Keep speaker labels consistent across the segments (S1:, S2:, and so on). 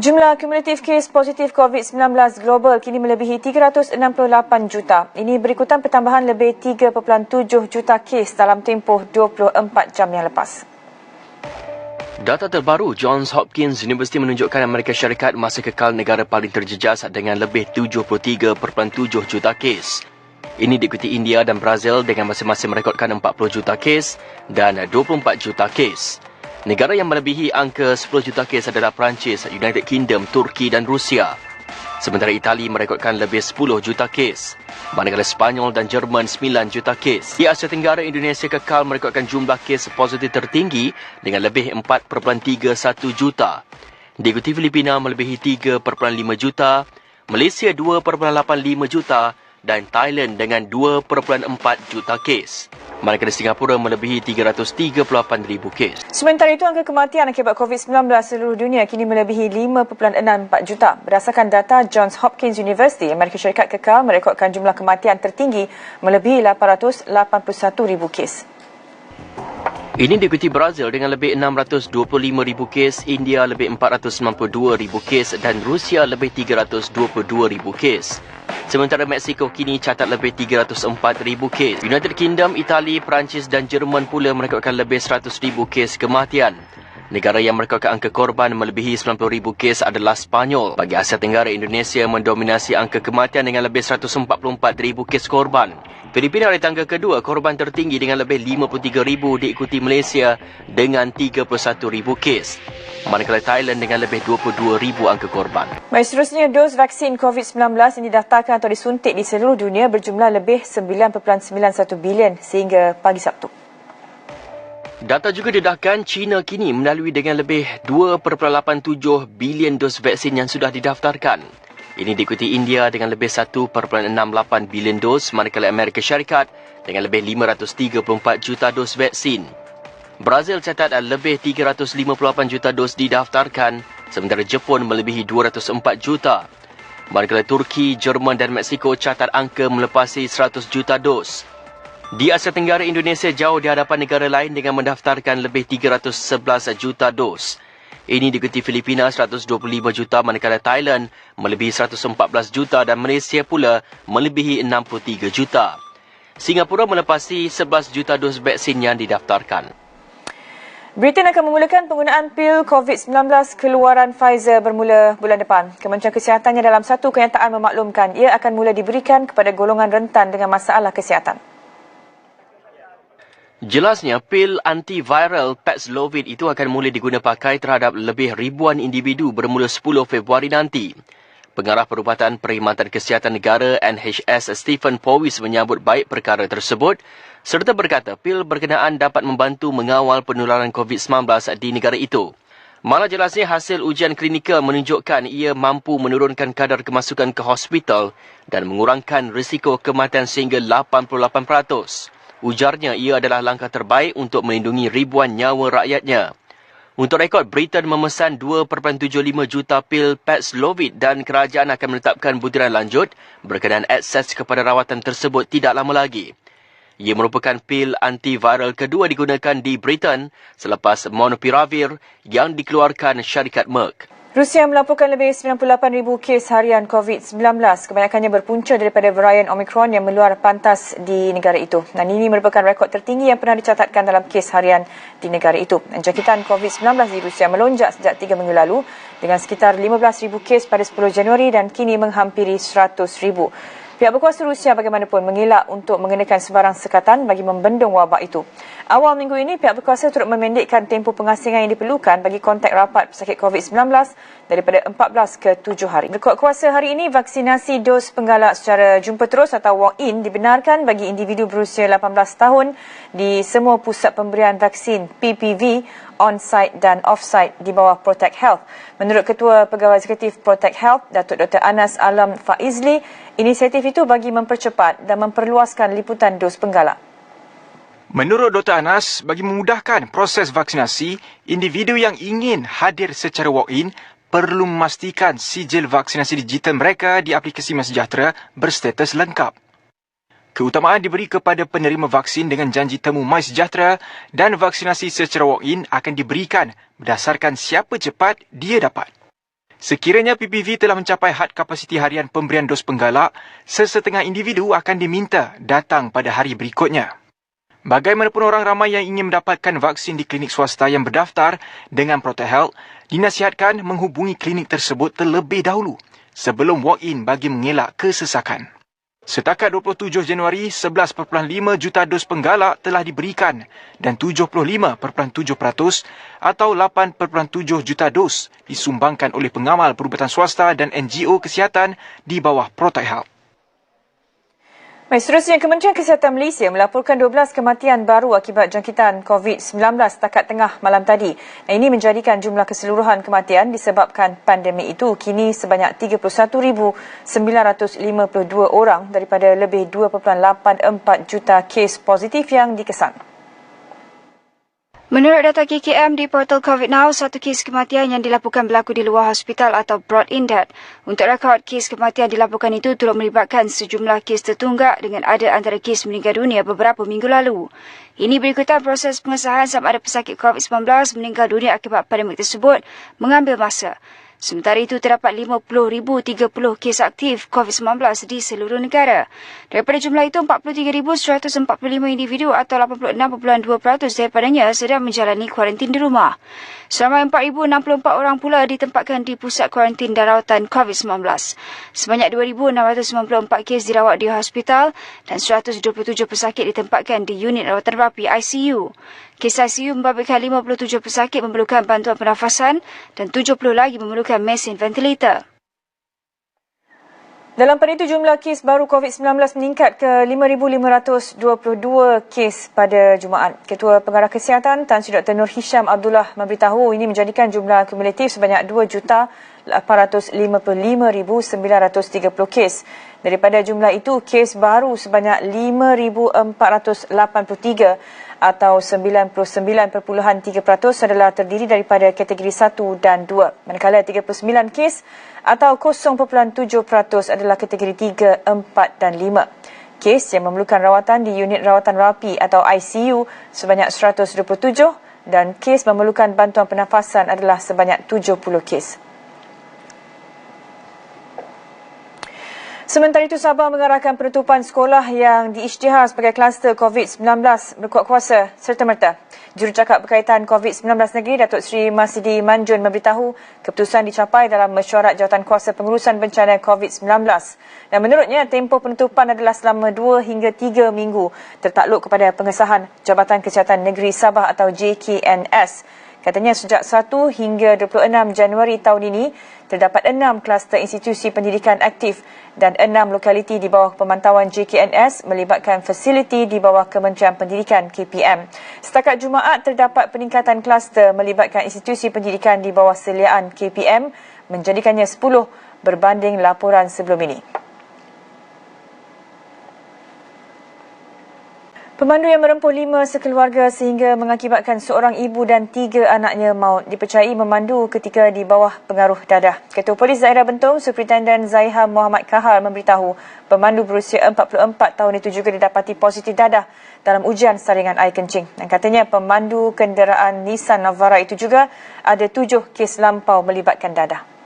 S1: Jumlah kumulatif kes positif COVID-19 global kini melebihi 368 juta. Ini berikutan pertambahan lebih 3.7 juta kes dalam tempoh 24 jam yang lepas.
S2: Data terbaru Johns Hopkins University menunjukkan Amerika Syarikat masih kekal negara paling terjejas dengan lebih 73.7 juta kes. Ini diikuti India dan Brazil dengan masing-masing merekodkan 40 juta kes dan 24 juta kes. Negara yang melebihi angka 10 juta kes adalah Perancis, United Kingdom, Turki dan Rusia. Sementara Itali merekodkan lebih 10 juta kes. Manakala Sepanyol dan Jerman 9 juta kes. Di Asia Tenggara, Indonesia kekal merekodkan jumlah kes positif tertinggi dengan lebih 4.31 juta. Diikuti Filipina melebihi 3.5 juta, Malaysia 2.85 juta dan Thailand dengan 2.4 juta kes. Manakala Singapura melebihi 338,000 kes.
S1: Sementara itu, angka kematian akibat COVID-19 seluruh dunia kini melebihi 5.64 juta. Berdasarkan data Johns Hopkins University, Amerika Syarikat kekal merekodkan jumlah kematian tertinggi melebihi 881,000 kes.
S2: Ini diikuti Brazil dengan lebih 625,000 kes, India lebih 492,000 kes dan Rusia lebih 322,000 kes. Sementara Mexico kini catat lebih 304,000 kes. United Kingdom, Itali, Perancis dan Jerman pula merekodkan lebih 100,000 kes kematian. Negara yang merekodkan angka korban melebihi 90,000 kes adalah Sepanyol. Bagi Asia Tenggara, Indonesia mendominasi angka kematian dengan lebih 144,000 kes korban. Filipina di tangga kedua, korban tertinggi dengan lebih 53,000, diikuti Malaysia dengan 31,000 kes. Manakala Thailand dengan lebih 22,000 angka korban.
S1: Baik, seterusnya, dos vaksin COVID-19 yang didaftarkan atau disuntik di seluruh dunia berjumlah lebih 9.91 bilion sehingga pagi Sabtu.
S2: Data juga didedahkan China kini melalui dengan lebih 2.87 bilion dos vaksin yang sudah didaftarkan. Ini diikuti India dengan lebih 1.68 bilion dos, manakala Amerika Syarikat dengan lebih 534 juta dos vaksin. Brazil catat lebih 358 juta dos didaftarkan, sementara Jepun melebihi 204 juta. Manakala Turki, Jerman dan Mexico catat angka melepasi 100 juta dos. Di Asia Tenggara, Indonesia jauh di hadapan negara lain dengan mendaftarkan lebih 311 juta dos. Ini diikuti Filipina 125 juta, manakala Thailand melebihi 114 juta dan Malaysia pula melebihi 63 juta. Singapura melepasi 11 juta dos vaksin yang didaftarkan.
S1: Britain akan memulakan penggunaan pil COVID-19 keluaran Pfizer bermula bulan depan. Kementerian Kesihatannya dalam satu kenyataan memaklumkan ia akan mula diberikan kepada golongan rentan dengan masalah kesihatan.
S2: Jelasnya, pil antiviral Paxlovid itu akan mula diguna pakai terhadap lebih ribuan individu bermula 10 Februari nanti. Pengarah Perubatan Perkhidmatan Kesihatan Negara NHS Stephen Powis menyambut baik perkara tersebut serta berkata pil berkenaan dapat membantu mengawal penularan COVID-19 di negara itu. Malah jelasnya hasil ujian klinikal menunjukkan ia mampu menurunkan kadar kemasukan ke hospital dan mengurangkan risiko kematian sehingga 88%. Ujarnya ia adalah langkah terbaik untuk melindungi ribuan nyawa rakyatnya. Untuk rekod, Britain memesan 2.75 juta pil Paxlovid dan kerajaan akan menetapkan butiran lanjut berkenaan akses kepada rawatan tersebut tidak lama lagi. Ia merupakan pil antiviral kedua digunakan di Britain selepas Molnupiravir yang dikeluarkan syarikat Merck.
S1: Rusia melaporkan lebih 98,000 kes harian COVID-19. Kebanyakannya berpunca daripada varian Omicron yang meluar pantas di negara itu. Dan ini merupakan rekod tertinggi yang pernah dicatatkan dalam kes harian di negara itu. Jangkitan COVID-19 di Rusia melonjak sejak 3 minggu lalu dengan sekitar 15,000 kes pada 10 Januari dan kini menghampiri 100,000. Pihak berkuasa Rusia bagaimanapun mengelak untuk mengenakan sebarang sekatan bagi membendung wabak itu. Awal minggu ini, pihak berkuasa turut memendekkan tempoh pengasingan yang diperlukan bagi kontak rapat pesakit COVID-19 daripada 14 ke 7 hari. Berkuat kuasa hari ini, vaksinasi dos penggalak secara jumpa terus atau walk-in dibenarkan bagi individu berusia 18 tahun di semua pusat pemberian vaksin PPV on-site dan off-site di bawah Protect Health. Menurut Ketua Pegawai Eksekutif Protect Health, Datuk Dr. Anas Alam Faizli, inisiatif itu bagi mempercepat dan memperluaskan liputan dos penggalak.
S3: Menurut Dr. Anas, bagi memudahkan proses vaksinasi, individu yang ingin hadir secara walk-in perlu memastikan sijil vaksinasi digital mereka di aplikasi MySejahtera berstatus lengkap. Keutamaan diberi kepada penerima vaksin dengan janji temu MySejahtera dan vaksinasi secara walk-in akan diberikan berdasarkan siapa cepat dia dapat. Sekiranya PPV telah mencapai had kapasiti harian pemberian dos penggalak, sesetengah individu akan diminta datang pada hari berikutnya. Bagaimanapun orang ramai yang ingin mendapatkan vaksin di klinik swasta yang berdaftar dengan ProteHealth, dinasihatkan menghubungi klinik tersebut terlebih dahulu sebelum walk-in bagi mengelak kesesakan. Setakat 27 Januari, 11.5 juta dos penggalak telah diberikan dan 75.7% atau 8.7 juta dos disumbangkan oleh pengamal perubatan swasta dan NGO kesihatan di bawah ProteHealth.
S1: Baik, seterusnya, Kementerian Kesihatan Malaysia melaporkan 12 kematian baru akibat jangkitan COVID-19 setakat tengah malam tadi. Ini menjadikan jumlah keseluruhan kematian disebabkan pandemik itu kini sebanyak 31,952 orang daripada lebih 2.84 juta kes positif yang dikesan.
S4: Menurut data KKM di portal COVID Now, satu kes kematian yang dilaporkan berlaku di luar hospital atau brought in death. Untuk rekod kes kematian dilaporkan itu turut melibatkan sejumlah kes tertunggak dengan ada antara kes meninggal dunia beberapa minggu lalu. Ini berikutan proses pengesahan sama ada pesakit COVID-19 meninggal dunia akibat pandemik tersebut mengambil masa. Sementara itu, terdapat 50,030 kes aktif COVID-19 di seluruh negara. Daripada jumlah itu, 43,145 individu atau 86.2% daripadanya sedang menjalani kuarantin di rumah. Seramai 4,064 orang pula ditempatkan di pusat kuarantin dan rawatan COVID-19. Sebanyak 2,694 kes dirawat di hospital dan 127 pesakit ditempatkan di unit rawatan rapi ICU. Kes ICU membabitkan 57 pesakit memerlukan bantuan pernafasan dan 70 lagi memerlukan mesin ventilator.
S1: Dalam pada itu, jumlah kes baru COVID-19 meningkat ke 5,522 kes pada Jumaat. Ketua Pengarah Kesihatan Tan Sri Dr. Nur Hisham Abdullah memberitahu ini menjadikan jumlah kumulatif sebanyak 2,855,930 kes. Daripada jumlah itu, kes baru sebanyak 5,483 atau 99.3% adalah terdiri daripada kategori 1 dan 2. Manakala 39 kes atau 0.7% adalah kategori 3, 4 dan 5. Kes yang memerlukan rawatan di unit rawatan rapi atau ICU sebanyak 127 dan kes memerlukan bantuan pernafasan adalah sebanyak 70 kes. Sementara itu, Sabah mengarahkan penutupan sekolah yang diisytihar sebagai kluster COVID-19 berkuat kuasa serta-merta. Jurucakap berkaitan COVID-19 negeri, Datuk Seri Masidi Manjun memberitahu keputusan dicapai dalam mesyuarat Jawatankuasa Pengurusan Bencana COVID-19. Dan menurutnya, tempoh penutupan adalah selama 2 hingga 3 minggu tertakluk kepada pengesahan Jabatan Kesihatan Negeri Sabah atau JKNS. Katanya sejak 1 hingga 26 Januari tahun ini, terdapat 6 kluster institusi pendidikan aktif dan 6 lokaliti di bawah pemantauan JKNS melibatkan fasiliti di bawah Kementerian Pendidikan KPM. Setakat Jumaat, terdapat peningkatan kluster melibatkan institusi pendidikan di bawah seliaan KPM menjadikannya 10 berbanding laporan sebelum ini. Pemandu yang merempuh 5 sekeluarga sehingga mengakibatkan seorang ibu dan 3 anaknya maut dipercayai memandu ketika di bawah pengaruh dadah. Ketua Polis Daerah Bentong, Superintenden Zaiham Muhammad Kahar memberitahu pemandu berusia 44 tahun itu juga didapati positif dadah dalam ujian saringan air kencing. Dan katanya pemandu kenderaan Nissan Navara itu juga ada 7 kes lampau melibatkan dadah.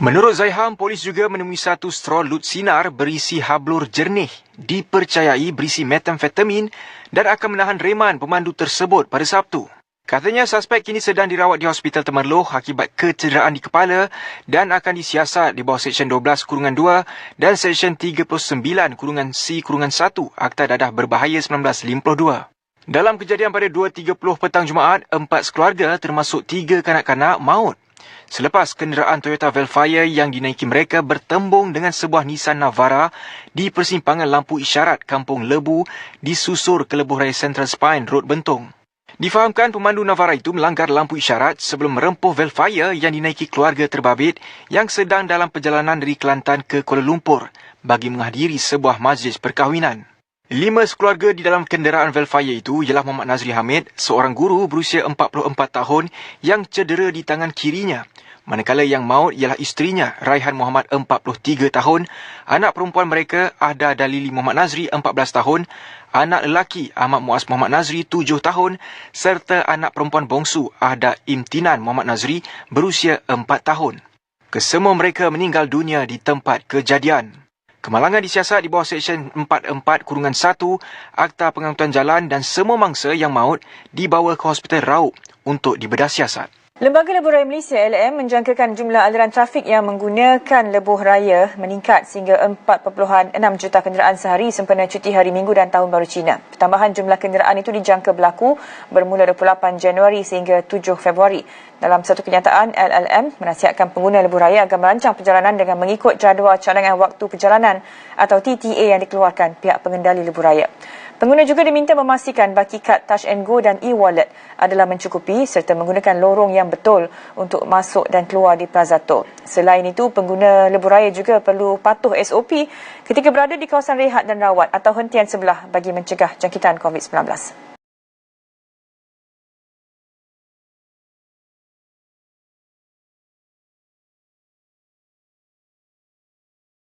S3: Menurut Zaiham, polis juga menemui satu straw lut sinar berisi hablur jernih dipercayai berisi metamfetamin dan akan menahan reman pemandu tersebut pada Sabtu. Katanya suspek kini sedang dirawat di Hospital Temerloh akibat kecederaan di kepala dan akan disiasat di bawah Seksyen 12-2 dan Seksyen 39-C-1 Akta Dadah Berbahaya 1952. Dalam kejadian pada 2.30 petang Jumaat, 4 sekeluarga termasuk 3 kanak-kanak maut selepas kenderaan Toyota Velfire yang dinaiki mereka bertembung dengan sebuah Nissan Navara di persimpangan lampu isyarat Kampung Lebu di susur ke Lebuh Raya Central Spine Road Bentong. Difahamkan pemandu Navara itu melanggar lampu isyarat sebelum merempuh Velfire yang dinaiki keluarga terbabit yang sedang dalam perjalanan dari Kelantan ke Kuala Lumpur bagi menghadiri sebuah majlis perkahwinan. 5 sekeluarga di dalam kenderaan Velfire itu ialah Muhammad Nazri Hamid, seorang guru berusia 44 tahun yang cedera di tangan kirinya. Manakala yang maut ialah isterinya, Raihan Muhammad 43 tahun, anak perempuan mereka Ahda Dalili Muhammad Nazri 14 tahun, anak lelaki Ahmad Muaz Muhammad Nazri 7 tahun serta anak perempuan bongsu Ahda Imtinan Muhammad Nazri berusia 4 tahun. Kesemua mereka meninggal dunia di tempat kejadian. Kemalangan disiasat di bawah Seksyen 44-1 Akta Pengangkutan Jalan dan semua mangsa yang maut dibawa ke Hospital Raub untuk dibedah siasat.
S1: Lembaga Lebuh Raya Malaysia LM menjangkakan jumlah aliran trafik yang menggunakan lebuh raya meningkat sehingga 4.6 juta kenderaan sehari sempena cuti hari Minggu dan Tahun Baru Cina. Pertambahan jumlah kenderaan itu dijangka berlaku bermula 28 Januari sehingga 7 Februari. Dalam satu kenyataan, LLM menasihatkan pengguna lebuh raya agar merancang perjalanan dengan mengikut jadual cadangan waktu perjalanan atau TTA yang dikeluarkan pihak pengendali lebuh raya. Pengguna juga diminta memastikan baki kad Touch and Go dan e-wallet adalah mencukupi serta menggunakan lorong yang betul untuk masuk dan keluar di Plaza Tol. Selain itu, pengguna lebuh raya juga perlu patuh SOP ketika berada di kawasan rehat dan rawat atau hentian sebelah bagi mencegah jangkitan COVID-19.